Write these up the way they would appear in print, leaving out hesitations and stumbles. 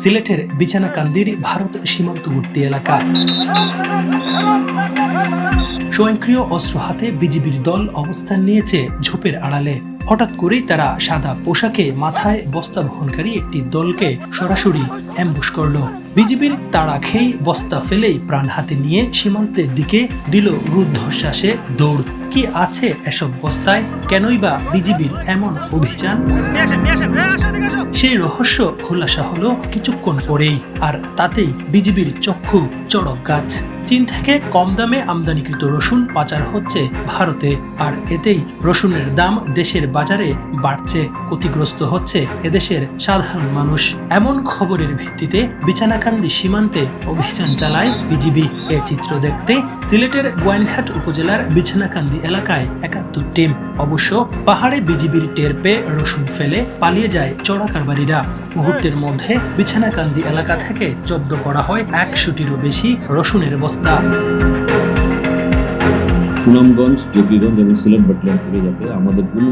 সিলেটের বিছানাকান্দির ভারত সীমান্তবর্তী এলাকা। স্বয়ংক্রিয় অস্ত্র হাতে বিজিবির দল অবস্থান নিয়েছে ঝোপের আড়ালে। হঠাৎ করেই তারা সাদা পোশাকে মাথায় বস্তা বহনকারী একটি দলকে সরাসরি অ্যাম্বুশ করল। বিজিবির তাড়া খেয়ে বস্তা ফেলেই প্রাণ হাতে নিয়ে সীমান্তের দিকে দিল রুদ্ধশ্বাসে দৌড়। কি আছে এসব বস্তায়? কেনই বা বিজিবির এমন অভিযান? সেই রহস্য খোলাসা হলো কিছুক্ষণ পরেই, আর তাতেই বিজিবির চক্ষু চড়ক গাছ। চীন থেকে কম দামে আমদানিকৃত রসুন পাচার হচ্ছে ভারতে, আর এতেই রসুনের দাম দেশের বাজারে বাড়ছে। ক্ষতিগ্রস্ত হচ্ছে এদেশের সাধারণ মানুষ। এমন খবরের ভিত্তিতে বিছানাকান্দি সীমান্তে অভিযান চালায় বিজিবি। এ চিত্র দেখতে সিলেটের গোয়াইনঘাট উপজেলার বিছানাকান্দি এলাকায় ৭১ টিম। অবশ্য পাহাড়ে বিজিবির টের পেয়ে রসুন ফেলে পালিয়ে যায় চোরাকারবারিরা। মুহূর্তের মধ্যে বিছানাকান্দি এলাকা থেকে জব্দ করা হয় ১০০টিরও বেশি রসুনের বস্তা। সুনামগঞ্জ, জকিগঞ্জ এবং সিলেট ব্যাটালিয়ন থেকে যাতে আমাদের কোনো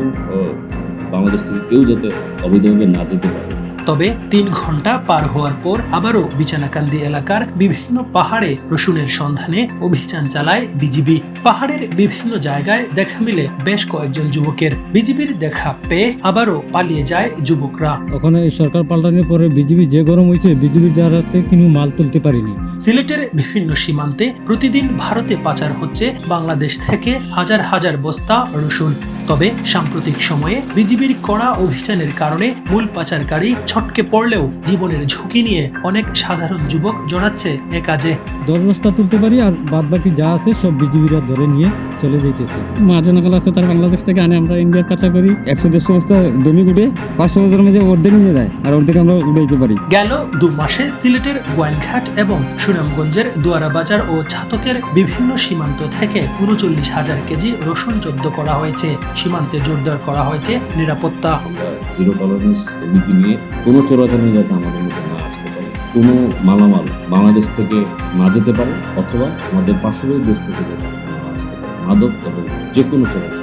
বাংলাদেশ থেকে কেউ যাতে অবৈধভাবে না যেতে পারে। তবে ৩ ঘন্টা পার হওয়ার পর আবারও বিছানাকান্দি এলাকার বিভিন্ন পাহাড়ে রসুনের সন্ধানে অভিযান চালায় বিজিবি। পাহাড়ের বিভিন্ন জায়গায় দেখা মিলে বেশ কয়েকজন যুবকের। বিজিবির দেখা পেয়ে আবারও পালিয়ে যায় যুবকরা। ওখানে সরকার পাল্টানোর পরে বিজিবি যে গরম হয়েছে, বিজিবির যারাতে কোনো মাল তুলতে পারিনি। সিলেটের বিভিন্ন সীমান্তে প্রতিদিন ভারতে পাচার হচ্ছে বাংলাদেশ থেকে হাজার হাজার বস্তা রসুন। তবে সাম্প্রতিক সময়ে বিজিবির কড়া অভিযানের কারণে মূল পাচারকারী ছটকে পড়লেও জীবনের ঝুঁকি নিয়ে অনেক সাধারণ যুবক জড়াচ্ছে এ কাজে। 10 বস্তা তুলতে পারি, আর বাদ বাকি যা আছে সব বিজিবিরা ধরে নিয়ে চলে যাইতেছে। মাঝনকাল আছে তার বাংলাদেশ থেকে আনে, আমরা ইন্ডিয়ার পাচার করি। ১০০-১৫০ বস্তা জমি উঠে ৫০০ বছরের মধ্যে অর্ধেক নিয়ে যায়, আর অর্ধেক আমরা উঠাইতে পারি। গেল ২ মাসে সিলেটের গোয়াইনঘাট এবং সুনামগঞ্জের দুয়ারাবাজার ও ছাতকের বিভিন্ন সীমান্ত থেকে ৩৯,০০০ কেজি রসুন জব্দ করা হয়েছে। সীমান্তে জোরদার করা হয়েছে নিরাপত্তা। আমরা জিরো টলারেন্স নীতি নিয়ে কোনো চোরাচালানি যাতে আমাদের মধ্যে না আসতে পারে, কোনো মালামাল বাংলাদেশ থেকে না যেতে পারে, অথবা আমাদের পার্শ্ববর্তী দেশ থেকে যাতে না আসতে পারে, মাদক এবং যে কোনো চোরাচালানি।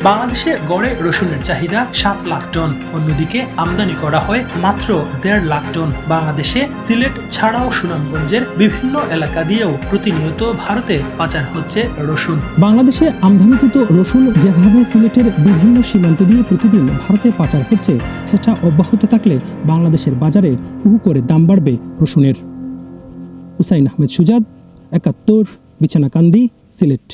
বাংলাদেশে গড়ে রসুনের চাহিদা ৭ লাখ টন। অন্যদিকে আমদানি করা হয় মাত্র ১.৫ লাখ টন। বাংলাদেশে সিলেট ছাড়াও সুনামগঞ্জের বিভিন্ন এলাকা দিয়েও প্রতিনিয়ত ভারতে পাচার হচ্ছে রসুন। বাংলাদেশে আমদানিকৃত রসুন যেভাবে সিলেটের বিভিন্ন সীমান্ত দিয়ে প্রতিদিন ভারতে পাচার হচ্ছে, সেটা অব্যাহত থাকলে বাংলাদেশের বাজারে হু হু করে দাম বাড়বে রসুনের। হুসাইন আহমেদ সুজাদ, ৭১, বিছানাকান্দি, সিলেট।